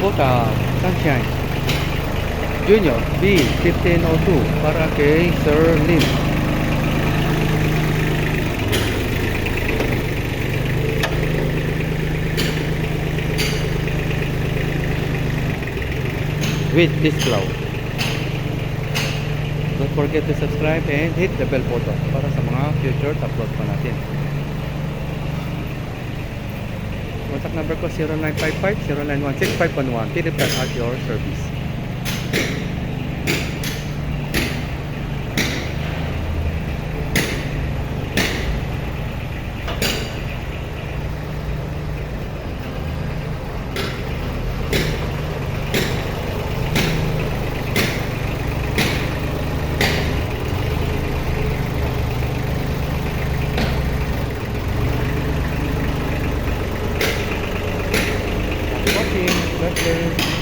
Kubota Sunshine Junior B1502 para kay Sir Lim. With this plow. Don't forget to subscribe and hit the bell button para sa mga future upload pa natin. Contact number ko 0955-0916-511. Philipfarmtractors at your service. God bless.